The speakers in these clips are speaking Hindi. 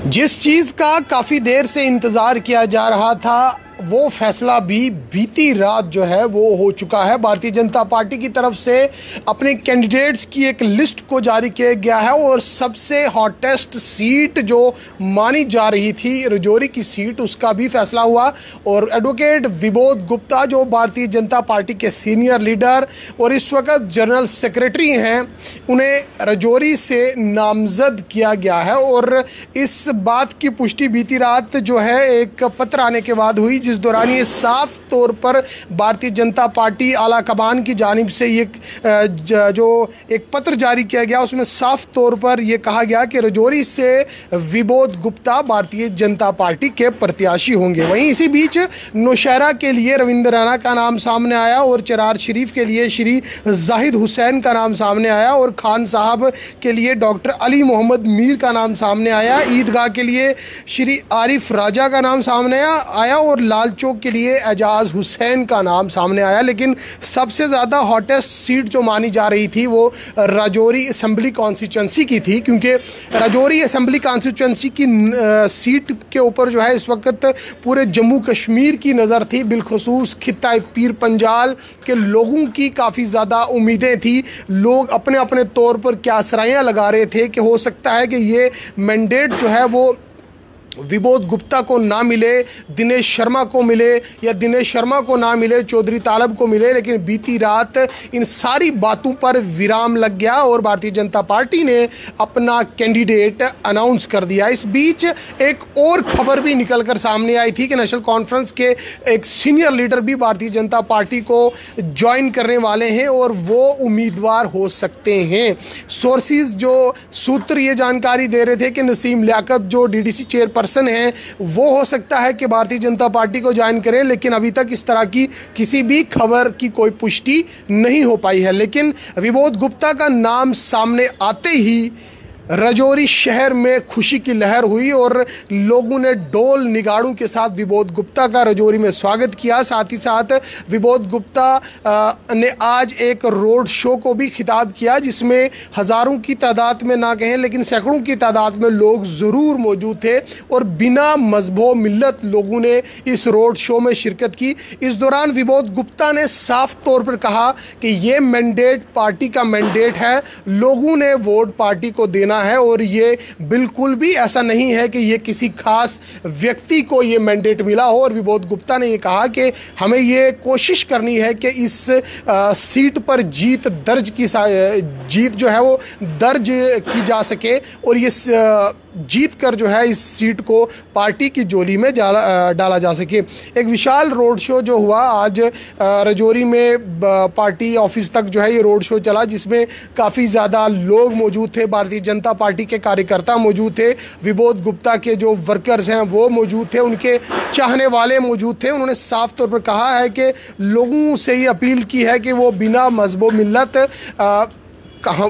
जिस चीज़ का काफ़ी देर से इंतज़ार किया जा रहा था वो फैसला भी बीती रात जो है वो हो चुका है। भारतीय जनता पार्टी की तरफ से अपने कैंडिडेट्स की एक लिस्ट को जारी किया गया है और सबसे हॉटेस्ट सीट जो मानी जा रही थी राजौरी की सीट, उसका भी फैसला हुआ और एडवोकेट विबोध गुप्ता जो भारतीय जनता पार्टी के सीनियर लीडर और इस वक्त जनरल सेक्रेटरी हैं, उन्हें राजौरी से नामजद किया गया है। और इस बात की पुष्टि बीती रात जो है एक पत्र आने के बाद हुई, जिस दौरान ये साफ तौर पर भारतीय जनता पार्टी आला कमान की जानिब से ये जो एक पत्र जारी किया गया उसमें साफ तौर पर यह कहा गया कि राजौरी से विबोध गुप्ता भारतीय जनता पार्टी के प्रत्याशी होंगे। वहीं इसी बीच नौशहरा के लिए रविंद्र राणा का नाम सामने आया और चरार शरीफ के लिए श्री जाहिद हुसैन का नाम सामने आया और खान साहब के लिए डॉक्टर अली मोहम्मद मीर का नाम सामने आया। ईदगाह के लिए श्री आरिफ राजा का नाम सामने आया और लाल चौक के लिए एजाज हुसैन का नाम सामने आया। लेकिन सबसे ज़्यादा हॉटेस्ट सीट जो मानी जा रही थी वो राजौरी असेंबली कॉन्स्टिट्यूंसी की थी, क्योंकि राजौरी असेंबली कॉन्स्टिट्यूंसी की सीट के ऊपर जो है इस वक्त पूरे जम्मू कश्मीर की नज़र थी। बिलखसूस खित्ता पीर पंजाल के लोगों की काफ़ी ज़्यादा उम्मीदें थी। लोग अपने अपने तौर पर क्या सराइयाँ लगा रहे थे कि हो सकता है कि ये मैंडेट जो है वो विबोध गुप्ता को ना मिले, दिनेश शर्मा को मिले, या दिनेश शर्मा को ना मिले चौधरी तालब को मिले। लेकिन बीती रात इन सारी बातों पर विराम लग गया और भारतीय जनता पार्टी ने अपना कैंडिडेट अनाउंस कर दिया। इस बीच एक और खबर भी निकलकर सामने आई थी कि नेशनल कॉन्फ्रेंस के एक सीनियर लीडर भी भारतीय जनता पार्टी को ज्वाइन करने वाले हैं और वो उम्मीदवार हो सकते हैं। सोर्सेज जो सूत्र ये जानकारी दे रहे थे कि नसीम लियाकत जो डीडीसी चेयरपर्सन है वो हो सकता है कि भारतीय जनता पार्टी को ज्वाइन करें, लेकिन अभी तक इस तरह की किसी भी खबर की कोई पुष्टि नहीं हो पाई है। लेकिन विबोध गुप्ता का नाम सामने आते ही राजौरी शहर में खुशी की लहर हुई और लोगों ने ढोल निगाड़ों के साथ विबोध गुप्ता का राजौरी में स्वागत किया। साथ ही साथ विबोध गुप्ता ने आज एक रोड शो को भी खिताब किया, जिसमें हज़ारों की तादाद में ना कहें लेकिन सैकड़ों की तादाद में लोग ज़रूर मौजूद थे और बिना मजहब मिल्लत लोगों ने इस रोड शो में शिरकत की। इस दौरान विबोध गुप्ता ने साफ तौर पर कहा कि ये मैंडेट पार्टी का मैंडेट है, लोगों ने वोट पार्टी को देना है और ये बिल्कुल भी ऐसा नहीं है कि ये किसी खास व्यक्ति को ये मैंडेट मिला हो। और विबोध गुप्ता ने ये कहा कि हमें ये कोशिश करनी है कि इस सीट पर जीत जो है वो दर्ज की जा सके और ये जीत कर जो है इस सीट को पार्टी की झोली में डाला जा सके। एक विशाल रोड शो जो हुआ आज राजौरी में पार्टी ऑफिस तक जो है ये रोड शो चला, जिसमें काफ़ी ज़्यादा लोग मौजूद थे, भारतीय जनता पार्टी के कार्यकर्ता मौजूद थे, विबोध गुप्ता के जो वर्कर्स हैं वो मौजूद थे, उनके चाहने वाले मौजूद थे। उन्होंने साफ तौर पर कहा है कि लोगों से ये अपील की है कि वो बिना मजहब मिल्लत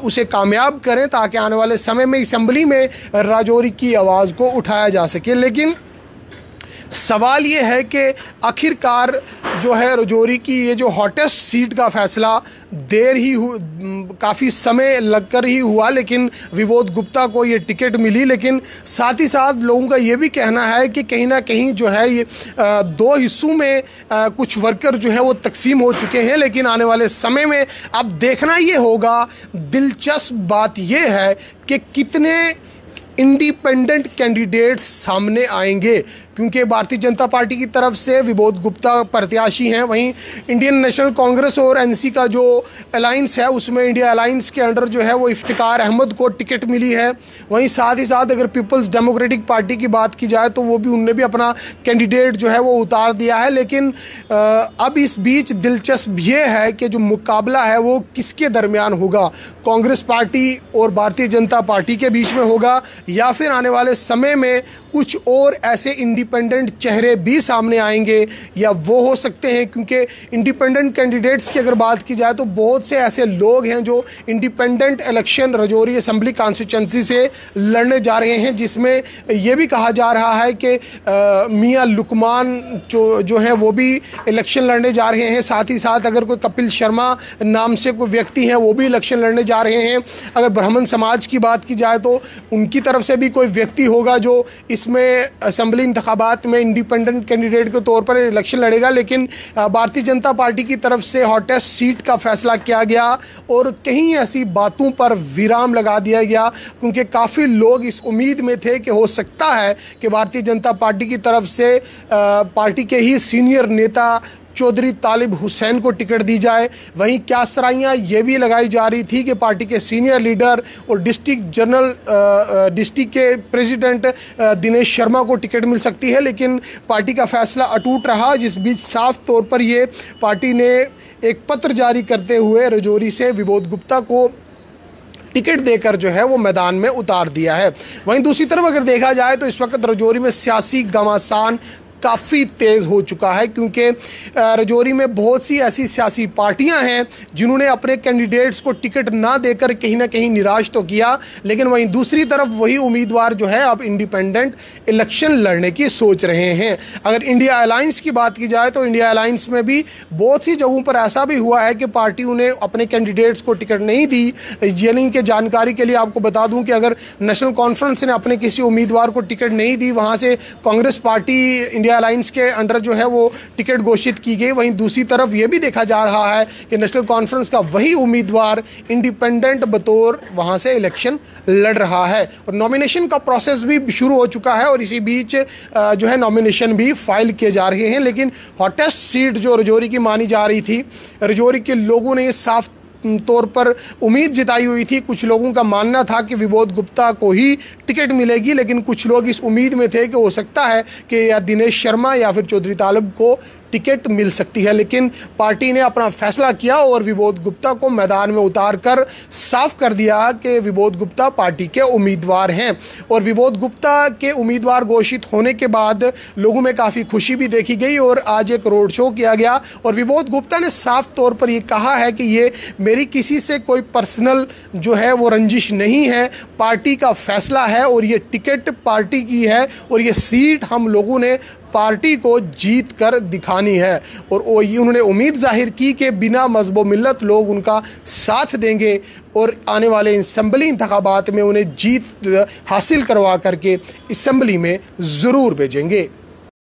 उसे कामयाब करें ताकि आने वाले समय में असेंबली में राजौरी की आवाज़ को उठाया जा सके। लेकिन सवाल ये है कि आखिरकार जो है राजौरी की ये जो हॉटेस्ट सीट का फैसला काफ़ी समय लगकर ही हुआ, लेकिन विबोध गुप्ता को ये टिकट मिली। लेकिन साथ ही साथ लोगों का ये भी कहना है कि कहीं ना कहीं जो है ये दो हिस्सों में कुछ वर्कर जो है वो तकसीम हो चुके हैं। लेकिन आने वाले समय में अब देखना ये होगा, दिलचस्प बात ये है कि कितने इंडिपेंडेंट कैंडिडेट्स सामने आएंगे, क्योंकि भारतीय जनता पार्टी की तरफ से विबोध गुप्ता प्रत्याशी हैं। वहीं इंडियन नेशनल कांग्रेस और एनसी का जो अलायंस है उसमें इंडिया अलायंस के अंडर जो है वो इफ्तिकार अहमद को टिकट मिली है। वहीं साथ ही साथ अगर पीपल्स डेमोक्रेटिक पार्टी की बात की जाए तो उनने भी अपना कैंडिडेट जो है वो उतार दिया है। लेकिन अब इस बीच दिलचस्प ये है कि जो मुकाबला है वो किसके दरमियान होगा, कांग्रेस पार्टी और भारतीय जनता पार्टी के बीच में होगा या फिर आने वाले समय में कुछ और ऐसे इंडिपेंडेंट चेहरे भी सामने आएंगे या वो हो सकते हैं, क्योंकि इंडिपेंडेंट कैंडिडेट्स की अगर बात की जाए तो बहुत से ऐसे लोग हैं जो independent election Rajouri assembly constituency से लड़ने जा रहे हैं, जिसमें यह भी कहा जा रहा है कि मियां लुकमान जो है वो भी इलेक्शन लड़ने जा रहे हैं। साथ ही साथ अगर कोई कपिल शर्मा नाम से कोई व्यक्ति हैं वो भी इलेक्शन लड़ने जा रहे हैं। अगर ब्राह्मण समाज की बात की जाए तो उनकी तरफ से भी कोई व्यक्ति होगा जो इसमें असेंबली इंतखाबात में इंडिपेंडेंट कैंडिडेट के तौर पर इलेक्शन लड़ेगा। लेकिन भारतीय जनता पार्टी की तरफ से हॉटेस्ट सीट का फैसला किया गया और कहीं ऐसी बातों पर विराम लगा दिया गया, क्योंकि काफ़ी लोग इस उम्मीद में थे कि हो सकता है कि भारतीय जनता पार्टी की तरफ से पार्टी के ही सीनियर नेता चौधरी तालिब हुसैन को टिकट दी जाए। वहीं क्या सराइयाँ ये भी लगाई जा रही थी कि पार्टी के सीनियर लीडर और डिस्ट्रिक्ट के प्रेसिडेंट दिनेश शर्मा को टिकट मिल सकती है, लेकिन पार्टी का फैसला अटूट रहा। जिस बीच साफ तौर पर ये पार्टी ने एक पत्र जारी करते हुए राजौरी से विबोध गुप्ता को टिकट देकर जो है वो मैदान में उतार दिया है। वहीं दूसरी तरफ अगर देखा जाए तो इस वक्त राजौरी में सियासी घमासान काफ़ी तेज़ हो चुका है, क्योंकि राजौरी में बहुत सी ऐसी सियासी पार्टियां हैं जिन्होंने अपने कैंडिडेट्स को टिकट ना देकर कहीं ना कहीं निराश तो किया, लेकिन वहीं दूसरी तरफ वही उम्मीदवार जो है अब इंडिपेंडेंट इलेक्शन लड़ने की सोच रहे हैं। अगर इंडिया अलायंस की बात की जाए तो इंडिया अलायंस में भी बहुत सी जगहों पर ऐसा भी हुआ है कि पार्टियों ने अपने कैंडिडेट्स को टिकट नहीं दी। यानी कि जानकारी के लिए आपको बता दूं कि अगर नेशनल कॉन्फ्रेंस ने अपने किसी उम्मीदवार को टिकट नहीं दी, वहाँ से कांग्रेस पार्टी इंडिया अलायंस के अंडर जो है वो टिकट घोषित की गई। वहीं दूसरी तरफ ये भी देखा जा रहा है कि नेशनल कॉन्फ्रेंस का वही उम्मीदवार इंडिपेंडेंट बतौर वहां से इलेक्शन लड़ रहा है और नॉमिनेशन का प्रोसेस भी शुरू हो चुका है और इसी बीच जो है नॉमिनेशन भी फाइल किए जा रहे हैं। लेकिन हॉटेस्ट सीट जो राजौरी की मानी जा रही थी, राजौरी के लोगों ने साफ तौर पर उम्मीद जताई हुई थी। कुछ लोगों का मानना था कि विबोध गुप्ता को ही टिकट मिलेगी, लेकिन कुछ लोग इस उम्मीद में थे कि हो सकता है कि या दिनेश शर्मा या फिर चौधरी तालिब को टिकट मिल सकती है। लेकिन पार्टी ने अपना फैसला किया और विबोध गुप्ता को मैदान में उतारकर साफ कर दिया कि विबोध गुप्ता पार्टी के उम्मीदवार हैं। और विबोध गुप्ता के उम्मीदवार घोषित होने के बाद लोगों में काफ़ी खुशी भी देखी गई और आज एक रोड शो किया गया और विबोध गुप्ता ने साफ तौर पर यह कहा है कि ये मेरी किसी से कोई पर्सनल जो है वो रंजिश नहीं है, पार्टी का फैसला है और ये टिकट पार्टी की है और ये सीट हम लोगों ने पार्टी को जीत कर दिखानी है। और उन्होंने उम्मीद जाहिर की कि बिना मजहब मिल्लत लोग उनका साथ देंगे और आने वाले असेंबली इंतखाबात में उन्हें जीत हासिल करवा करके असेंबली में ज़रूर भेजेंगे।